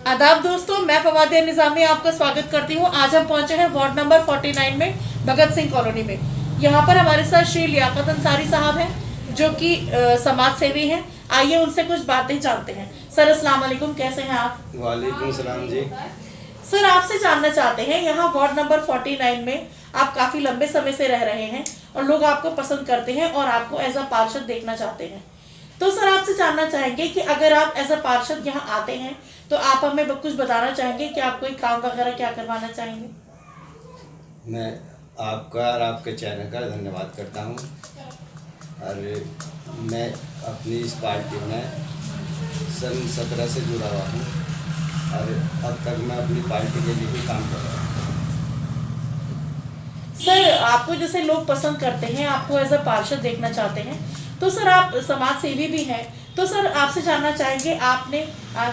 आदाब दोस्तों, मैं फवादिया निजामी आपका स्वागत करती हूँ। आज हम पहुंचे हैं वार्ड नंबर 49 में, भगत सिंह कॉलोनी में। यहाँ पर हमारे साथ श्री लियाकत अंसारी साहब हैं, जो कि समाज सेवी हैं। आइए उनसे कुछ बातें जानते हैं। सर अस्सलाम वालेकुम, कैसे हैं आप? वालेकुम सलाम जी। सर आपसे जानना चाहते हैं, यहाँ वार्ड नंबर 49 में आप काफी लंबे समय से रह रहे हैं और लोग आपको पसंद करते हैं और आपको एज अ पार्षद देखना चाहते हैं। तो सर आपसे जानना चाहेंगे कि अगर आप एज अ पार्षद यहाँ आते हैं तो आप हमें कुछ बताना चाहेंगे कि आप कोई काम वगैरह क्या करवाना चाहेंगे? मैं आपका और आपके चैनल का धन्यवाद करता हूँ। और मैं अपनी इस पार्टी में सन 17 से जुड़ा हुआ हूँ और अब तक मैं अपनी पार्टी के लिए ही काम कर रहा हूँ। सर आपको जैसे लोग पसंद करते हैं, आपको एज अ पार्षद देखना चाहते हैं, तो सर आप समाज सेवी भी हैं। तो सर आपसे जानना चाहेंगे आपने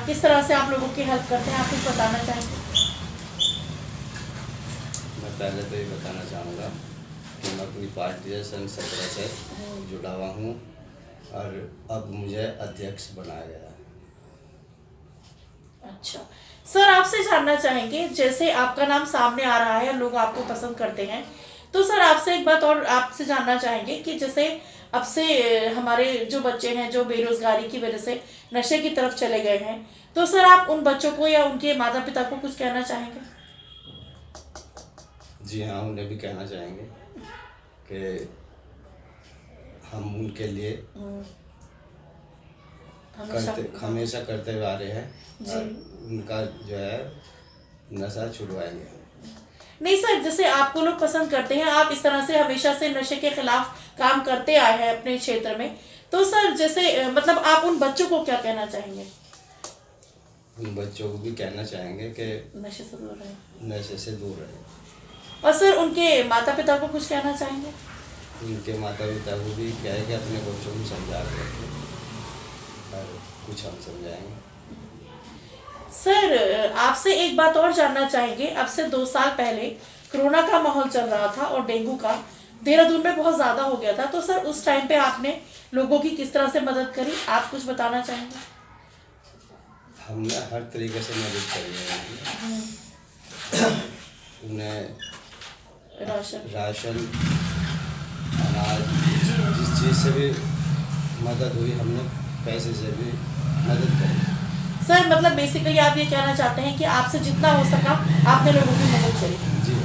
किस तरह से आप लोगों की हेल्प करते हैं, आप कुछ बताना चाहेंगे? मैं पहले तो ये बताना चाहूँगा कि मैं अपनी पार्टी से सन 17 से जुड़ा हुआ हूँ और अब मुझे अध्यक्ष बनाया गया है। अच्छा सर, आपसे जानना चाहेंगे, जैसे आपका नाम सामने आ रहा है, लोग आपको पसंद करते हैं, तो सर आपसे एक बात और आपसे जानना चाहेंगे कि जैसे अब से हमारे जो बच्चे हैं जो बेरोजगारी की वजह से नशे की तरफ चले गए हैं, तो सर आप उन बच्चों को या उनके माता पिता को कुछ कहना चाहेंगे? जी हाँ, उन्हें भी कहना चाहेंगे कि हम उनके लिए हमेशा करते हुए आ रहे हैं और उनका जो है नशा छुड़वाएंगे। नहीं सर, जैसे आपको लोग पसंद करते हैं, आप इस तरह से हमेशा से नशे के खिलाफ काम करते आए हैं अपने क्षेत्र में, तो सर जैसे मतलब आप उन बच्चों को क्या कहना चाहेंगे? उन बच्चों को भी कहना चाहेंगे कि नशे से दूर रहे। नशे से दूर रहे। और सर उनके माता पिता को कुछ कहना चाहेंगे? उनके माता पिता को भी क्या है कि अपने बच्चों को समझा के रखें और कुछ हम समझाएंगे। सर आपसे एक बात और जानना चाहेंगे, अब से 2 साल पहले कोरोना का माहौल चल रहा था और डेंगू का देहरादून में बहुत ज्यादा हो गया था, तो सर उस टाइम पे आपने लोगों की किस तरह से मदद करी, आप कुछ बताना चाहेंगे? हमने हर तरीके से मदद करी है उन्हें राशन अनाज जिस चीज़ से भी मदद हुई हमने पैसे से भी मदद करी। सर मतलब बेसिकली आप ये कहना चाहते हैं कि आपसे जितना हो सका आपने लोगों की मदद करी। जी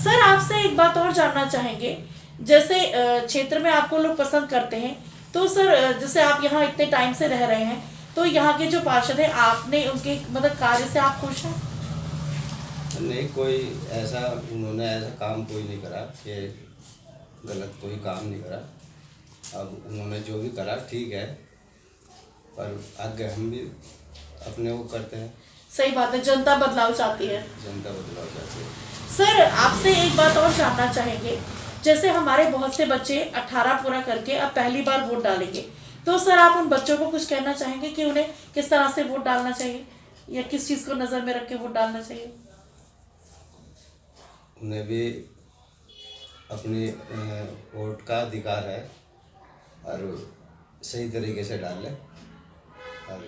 सर आपसे एक बात और जानना चाहेंगे, जैसे क्षेत्र में आपको लोग पसंद करते हैं, तो सर जैसे आप यहाँ इतने टाइम से रह रहे हैं, तो यहाँ के जो पार्षद हैं आपने उनके मतलब कार्य से आप खुश हैं? नहीं, कोई ऐसा उन्होंने ऐसा काम कोई नहीं करा कि गलत कोई काम नहीं करा। अब उन्होंने जो भी करा ठीक है, पर आगे हम भी अपने वो करते हैं। सही बात है, जनता बदलाव चाहती है। जनता बदलाव चाहती है। सर आपसे एक बात और जानना चाहेंगे, जैसे हमारे बहुत से बच्चे 18 पूरा करके अब पहली बार वोट डालेंगे, तो सर आप उन बच्चों को कुछ कहना चाहेंगे कि उन्हें किस तरह से वोट डालना चाहिए या किस चीज़ को नज़र में रख के वोट डालना चाहिए? उन्हें भी अपनी वोट का अधिकार है और सही तरीके से डाल लें और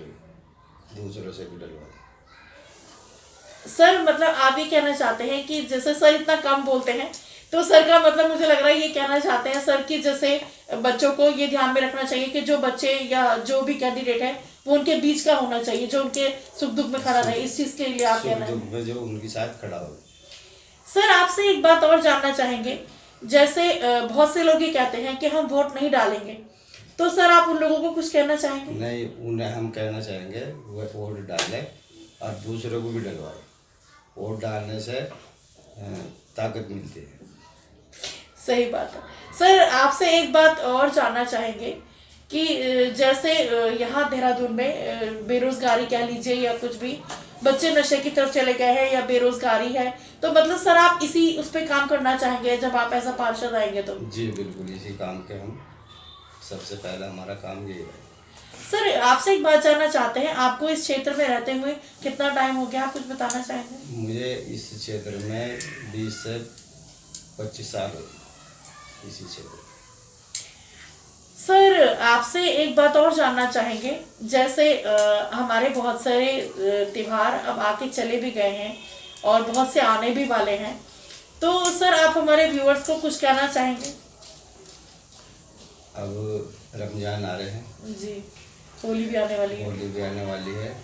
दूसरों से भी डलवा लें। सर मतलब आप ये कहना चाहते हैं कि जैसे सर इतना कम बोलते हैं, तो सर का मतलब मुझे लग रहा है ये कहना चाहते हैं सर कि जैसे बच्चों को ये ध्यान में रखना चाहिए कि जो बच्चे या जो भी कैंडिडेट है वो उनके बीच का होना चाहिए, जो उनके सुख दुख में खड़ा रहे, इस चीज़ के लिए आप कहना है? सुख दुख में जो उनके साथ खड़ा हो। सर आपसे एक बात और जानना चाहेंगे, जैसे बहुत से लोग ये कहते हैं कि हम वोट नहीं डालेंगे, तो सर आप उन लोगों को कुछ कहना चाहेंगे? नहीं, उन्हें हम कहना चाहेंगे वो वोट डालें और दूसरों को भी डलवाएं। वोट डालने से ताकत मिलती है। सही बात है। सर आपसे एक बात और जानना चाहेंगे कि जैसे यहाँ देहरादून में बेरोजगारी कह लीजिए या कुछ भी, बच्चे नशे की तरफ चले गए हैं या बेरोजगारी है, तो मतलब सर आप इसी उस पर काम करना चाहेंगे जब आप ऐसा पार्षद आएंगे तो? जी बिल्कुल, इसी काम के हम सबसे पहला हमारा काम यही है। सर आपसे एक बात जानना चाहते हैं, आपको इस क्षेत्र में रहते हुए कितना टाइम हो गया, आप कुछ बताना चाहेंगे? मुझे इस क्षेत्र में 20 से 25 साल हो गए इसी क्षेत्र। सर आपसे एक बात और जानना चाहेंगे, जैसे हमारे बहुत सारे त्योहार अब आके चले भी गए हैं और बहुत से आने भी वाले हैं, तो सर आप हमारे व्यूअर्स को कुछ कहना चाहेंगे? अब रमजान आ रहे हैं जी, होली भी आने वाली है। होली भी आने वाली है,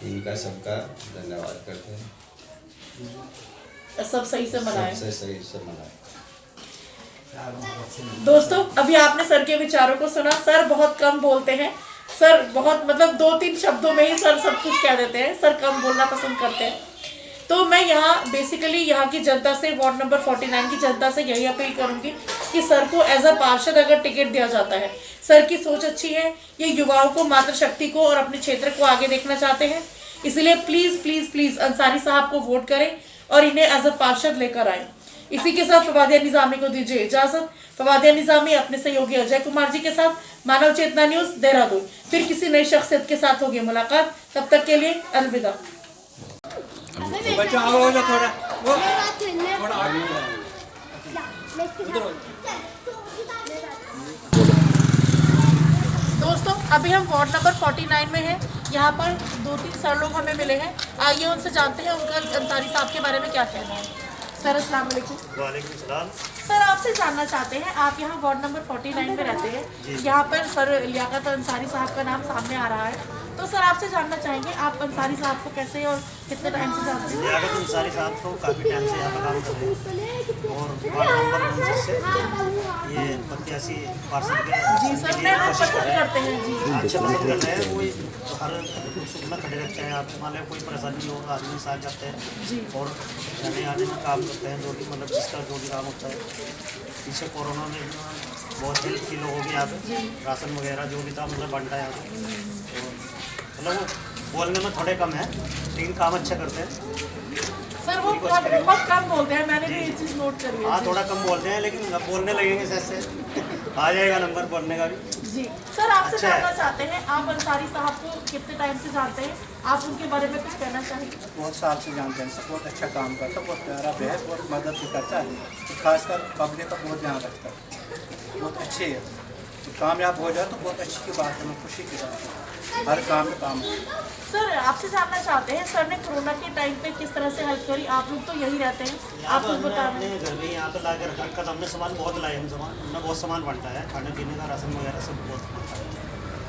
इनका सबका धन्यवाद करते हैं, सब सही से मनाएं। सबसे सही से मनाएं। दोस्तों अभी आपने सर के विचारों को सुना। सर बहुत कम बोलते हैं, सर बहुत मतलब 2-3 शब्दों में ही सर सब कुछ कह देते हैं, सर कम बोलना पसंद करते हैं। तो मैं यहाँ बेसिकली यहाँ की जनता से, वार्ड नंबर 49 की जनता से यही अपील करूंगी कि सर को एज अ पार्षद अगर टिकट दिया जाता है, सर की सोच अच्छी है, ये युवाओं को, मातृशक्ति को और अपने क्षेत्र को आगे देखना चाहते हैं, इसलिए प्लीज प्लीज प्लीज अंसारी साहब को वोट करें और इन्हें एज अ पार्षद लेकर आए। इसी के साथ फवादिया निजामी को दीजिए इजाजत। फवादिया निजामी अपने सहयोगी अजय कुमार जी के साथ, मानव चेतना न्यूज, देहरादून। फिर किसी नई शख्सियत के साथ होगी मुलाकात, तब तक के लिए अलविदा। दोस्तों अभी हम वार्ड नंबर 49 में हैं, यहाँ पर 2-3 सर लोग हमें मिले हैं, आइए उनसे जानते हैं उनका अंसारी साहब के बारे में क्या कहना है। सर अस्सलाम वालेकुम। वालेकुम सलाम। सर आपसे जानना चाहते हैं, आप यहाँ वार्ड नंबर 49 में रहते हैं, यहाँ पर सर लियाकत अंसारी साहब का नाम सामने आ रहा है, तो सर आपसे जानना चाहेंगे आप अंसारी साहब को कैसे और कितने टाइम से जानते हैं? लियाकत अंसारी साहब को काफ़ी टाइम से यहाँ पर काम कर रहे हैं और वार्ड नंबर 29 से ये प्रत्याशी पार्षद के जी सर, मैं वो पसंद करते हैं जी। अच्छा पसंद कर रहे हैं, वही हर सुख में खड़े रहते हैं। आप मान लें कोई परेशानी हो, आदमी साथ जाते हैं जी और जाने आने में काम करते हैं, जो भी मतलब जिसका जो भी काम होता है। पीछे कोरोना में बहुत हेल्प की लोगों की यहाँ पे, राशन वगैरह जो भी था मतलब बंटा यहाँ पे, और मतलब वो बोलने में थोड़े कम है लेकिन काम अच्छा करते हैं। सर वो बहुत कम बोलते हैं, मैंने भी ये चीज़ नोट करी है। हाँ थोड़ा कम बोलते हैं लेकिन अब बोलने लगेंगे से आ जाएगा नंबर बोलने का भी। जी सर आपसे अच्छा है। जानना चाहते हैं, आप अंसारी साहब को कितने टाइम से जानते हैं, आप उनके बारे में कुछ कहना चाहेंगे? बहुत साल से जानते हैं, सब बहुत अच्छा काम करता है, बहुत प्यारा भी है, बहुत मदद भी करता है, तो खासकर पब्लिक का बहुत ध्यान रखता है, बहुत अच्छे है। तो कामयाब हो जाए तो बहुत अच्छी की बात है, मैं खुशी की बात है, हर काम में काम है। सर आपसे जानना चाहते हैं, सर ने कोरोना के टाइम पे किस तरह से हेल्प करी? आप लोग तो यही रहते हैं, यहाँ आप पर कुछ हमने बता अपने घर में यहाँ पर ला कर रखा था, हमने सामान बहुत लाए, हम सामान हमने बहुत सामान बनता है, खाने पीने का, राशन वगैरह सब बहुत बनता है,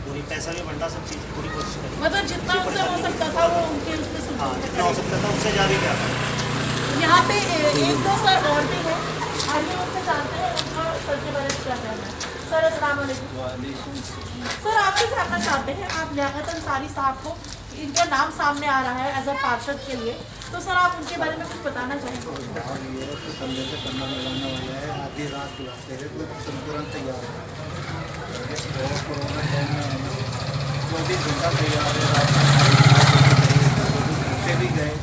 पूरी पैसा भी बनता, सब चीज़ पूरी कोशिश करी। मतलब जितना उनसे हो सकता था वो उनके उसमें सुन। हाँ जितना हो सकता था उससे ज़्यादा क्या था। यहाँ पे 1-2 सर और भी हैं, आइए उनसे जानते हैं उनका सर के बारे में क्या कहना है। सर अस्सलाम वालेकुम। सर आपसे जानना चाहते हैं, आप लियाकत अंसारी साहब को, इनका नाम सामने आ रहा है एज अ पार्षद के लिए, तो सर आप उनके बारे में कुछ बताना चाहेंगे? और ये तो संडे से करना मिलाना वाला है, आधी रात बुलाते हैं तो तुरंत तैयार है, और कोरोना टाइम में 24 घंटा तैयार है, रात भी गए,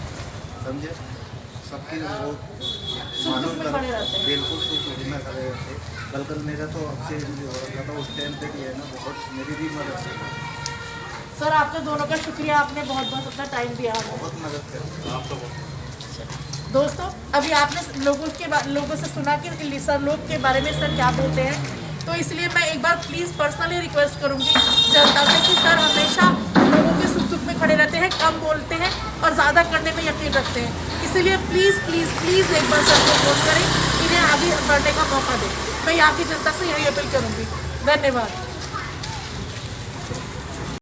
समझे, सबकी वो मालूम में कर खड़े रहते हैं। बिल्कुल सुख में खड़े रहते। कल मेरा तो ऑक्सीजन भी हो रखा था उस टाइम पे भी है ना, बहुत मेरी भी मदद की, सर आपका दोनों का शुक्रिया, आपने बहुत बहुत अपना टाइम दिया हमें। बहुत मदद करी आप लोगों। दोस्तों अभी आपने लोगों से सुना कि सर लोग के बारे में सर क्या बोलते हैं, तो इसलिए मैं एक बार प्लीज़ पर्सनली रिक्वेस्ट करूंगी जनता से कि सर हमेशा लोगों के सुख दुख में खड़े रहते हैं, कम बोलते हैं और ज़्यादा करने में यकीन रखते हैं, इसलिए प्लीज़ प्लीज़ प्लीज़ एक बार सर को वोट करें, इन्हें आगे बढ़ने का मौका दें। मैं यहाँ की जनता से यही अपील करूँगी। धन्यवाद।